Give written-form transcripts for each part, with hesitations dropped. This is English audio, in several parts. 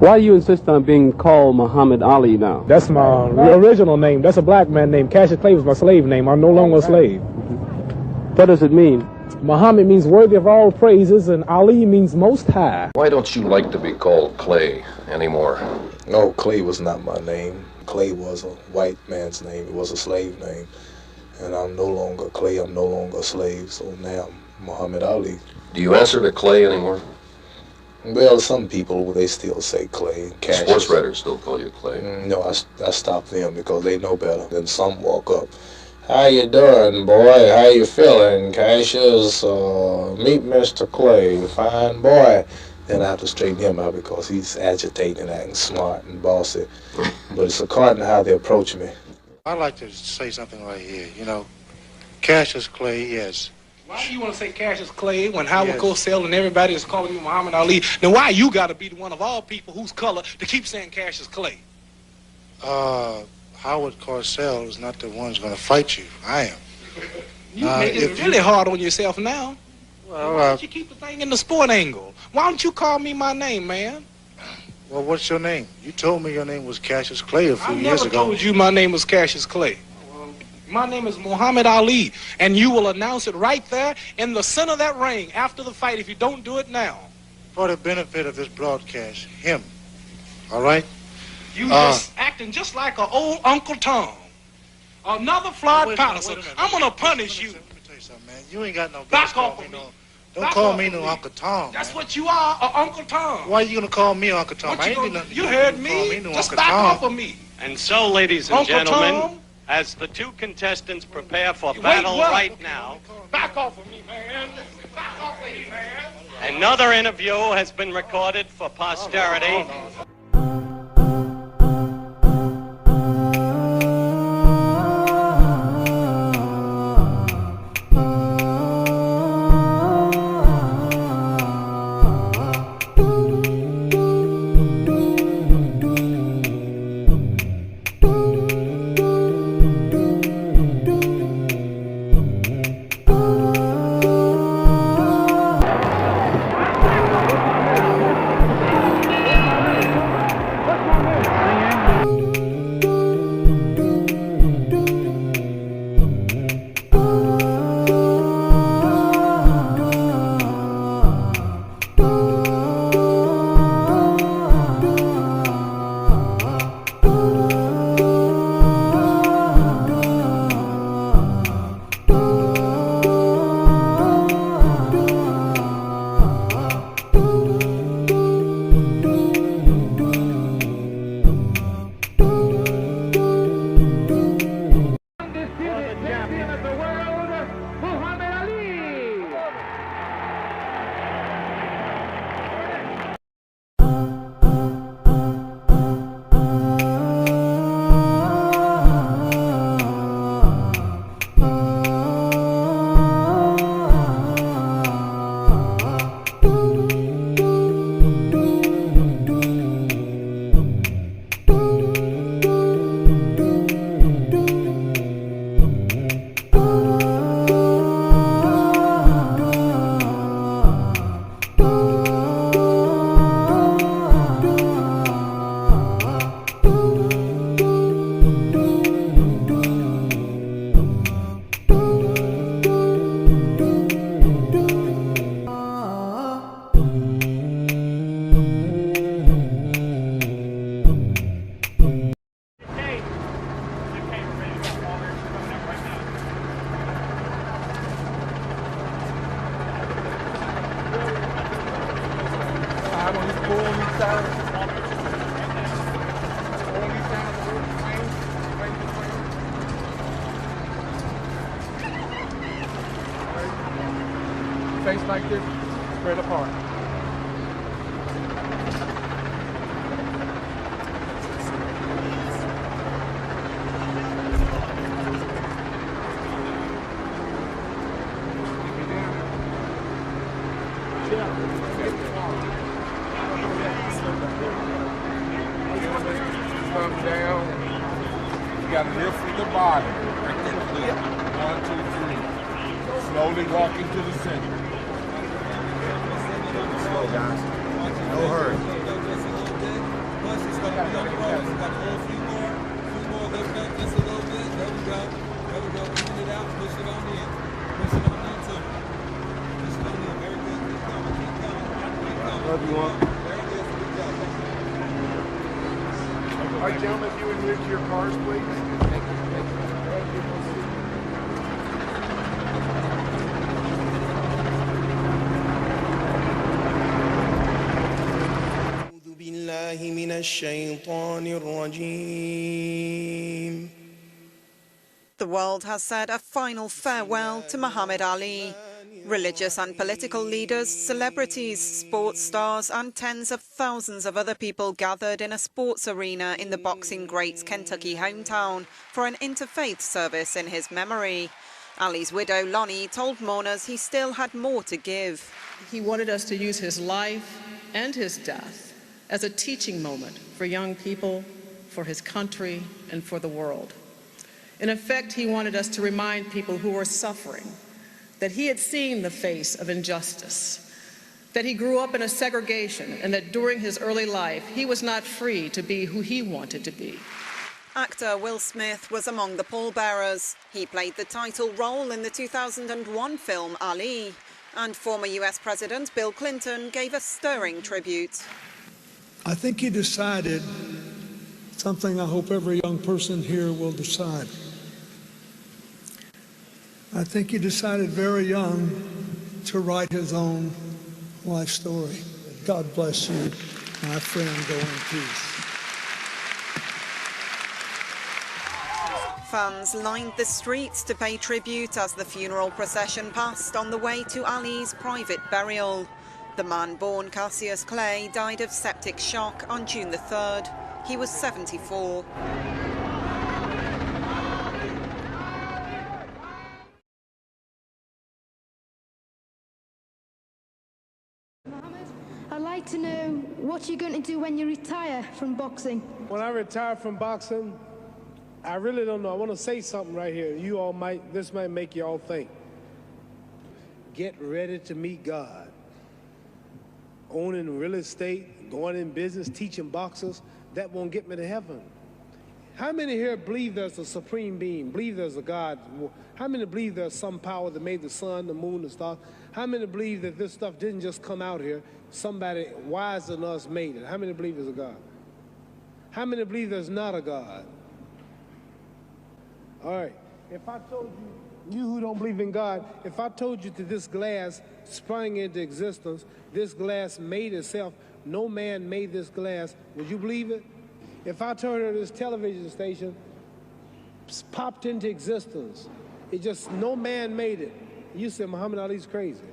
Why do you insist on being called Muhammad Ali now? That's my original name. That's a black man name. Cassuis Clay was my slave name. I'm no longer a slave. What does it mean? Muhammad means worthy of all praises, and Ali means most high. Why don't you like to be called Clay anymore? No, Clay was not my name. Clay was a white man's name. It was a slave name. And I'm no longer Clay. I'm no longer a slave. So now I'm Muhammad Ali. Do you answer to Clay anymore? Well, some people, they still say Clay. Cassuis. Sports writers still call you Clay. No, I stopped them because they know better. Then some walk up. How you doing, boy? How you feeling, Cassuis? Meet Mr. Clay. Fine boy. Then I have to straighten him out because he's agitating, acting smart and bossy. But it's according to how they approach me. I'd like to say something right here. You know, Cassuis Clay, yes. Why do you want to say Cassuis Clay when Howard Cosell and everybody is calling you Muhammad Ali? Now, why you got to be the one of all people whose color to keep saying Cassuis Clay? Howard Cosell is not the one who's going to fight you. I am. You making it really hard on yourself now. Well, why don't you keep the thing in the sport angle? Why don't you call me my name, man? Well, what's your name? You told me your name was Cassuis Clay a few I years never ago. told you my name was Cassuis Clay. My name is Muhammad Ali, and you will announce it right there in the center of that ring after the fight if you don't do it now. For the benefit of this broadcast, him, all right? You just acting just like an old Uncle Tom. Another Floyd Patterson. I'm going to punish you. Let me tell you something, man. You ain't got no Back off of me. Don't call me no Uncle Tom. That's what you are, Uncle Tom. Why are you going to call me Uncle Tom? I ain't do nothing. You heard me. Just back off of me. And so, ladies and gentlemen, as the two contestants prepare for battle right now, back off of me, man. Back off of me, man. Another interview has been recorded for posterity. Face like this, spread apart. Come down. You got to lift from the bottom. Right there, flip. 1, 2, 3. Slowly walk into the center. Slow, guys. No hurry. All right, gentlemen, if you would move to your cars, please. أعوذ بالله من الشيطان الرجيم. The world has said a final farewell to Muhammad Ali. Religious and political leaders, celebrities, sports stars and tens of thousands of other people gathered in a sports arena in the boxing great's Kentucky hometown for an interfaith service in his memory. Ali's widow, Lonnie, told mourners he still had more to give. He wanted us to use his life and his death as a teaching moment for young people, for his country, and for the world. In effect, he wanted us to remind people who were suffering that he had seen the face of injustice, that he grew up in a segregation, and that during his early life, he was not free to be who he wanted to be. Actor Will Smith was among the pallbearers. He played the title role in the 2001 film Ali, and former US President Bill Clinton gave a stirring tribute. I think he decided something I hope every young person here will decide. I think he decided very young to write his own life story. God bless you, my friend. Go in peace. Fans lined the streets to pay tribute as the funeral procession passed on the way to Ali's private burial. The man born Cassius Clay died of septic shock on June the 3rd. He was 74. I'd like to know what you're going to do when you retire from boxing. When I retire from boxing, I really don't know. I want to say something right here. This might make you all think. Get ready to meet God. Owning real estate, going in business, teaching boxers, that won't get me to heaven. How many here believe there's a supreme being, believe there's a God? How many believe there's some power that made the sun, the moon, the stars? How many believe that this stuff didn't just come out here? Somebody wiser than us made it. How many believe there's a God? How many believe there's not a God? All right, if I told you who don't believe in God, if I told you that this glass sprang into existence, this glass made itself, no man made this glass, would you believe it? If I told you this television station popped into existence, no man made it, you said Muhammad Ali's crazy.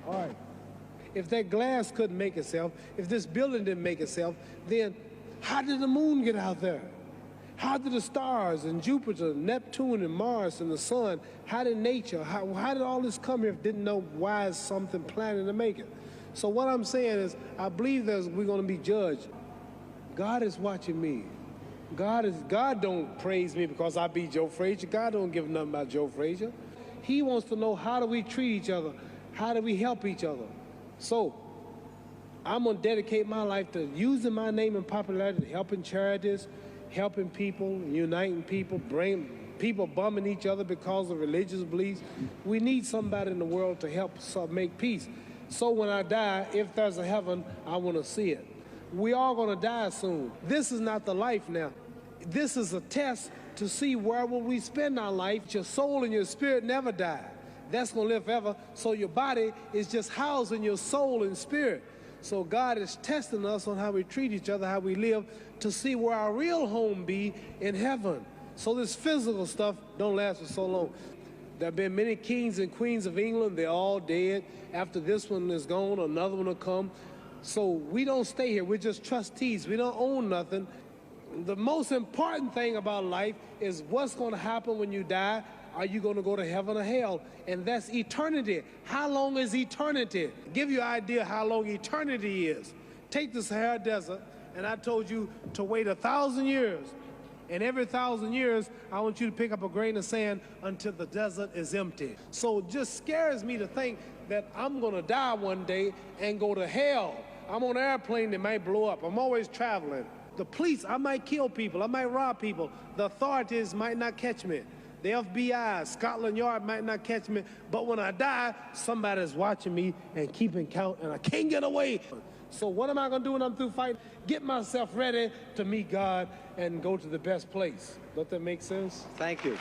All right. If that glass couldn't make itself, if this building didn't make itself, then how did the moon get out there? How did the stars and Jupiter, Neptune and Mars and the sun, how did nature, how did all this come here if didn't know why is something planning to make it? So what I'm saying is, I believe we're going to be judged. God is watching me. God don't praise me because I beat Joe Frazier. God don't give nothing about Joe Frazier. He wants to know, how do we treat each other? How do we help each other? So I'm going to dedicate my life to using my name and popularity, helping charities, helping people, uniting people, bring people bumming each other because of religious beliefs. We need somebody in the world to help make peace. So when I die, if there's a heaven, I want to see it. We all going to die soon. This is not the life now. This is a test to see where will we spend our life. Your soul and your spirit never die. That's going to live forever. So your body is just housing your soul and spirit. So God is testing us on how we treat each other, how we live, to see where our real home be in heaven. So this physical stuff don't last for so long. There have been many kings and queens of England. They're all dead. After this one is gone, another one will come. So we don't stay here. We're just trustees. We don't own nothing. The most important thing about life is what's going to happen when you die. Are you going to go to heaven or hell? And that's eternity. How long is eternity? Give you an idea how long eternity is. Take the Sahara Desert, and I told you to wait 1,000 years. And every 1,000 years, I want you to pick up a grain of sand until the desert is empty. So it just scares me to think that I'm going to die one day and go to hell. I'm on an airplane that might blow up. I'm always traveling. The police, I might kill people, I might rob people. The authorities might not catch me. The FBI, Scotland Yard might not catch me. But when I die, somebody's watching me and keeping count, and I can't get away. So what am I going to do when I'm through fighting? Get myself ready to meet God and go to the best place. Don't that make sense? Thank you.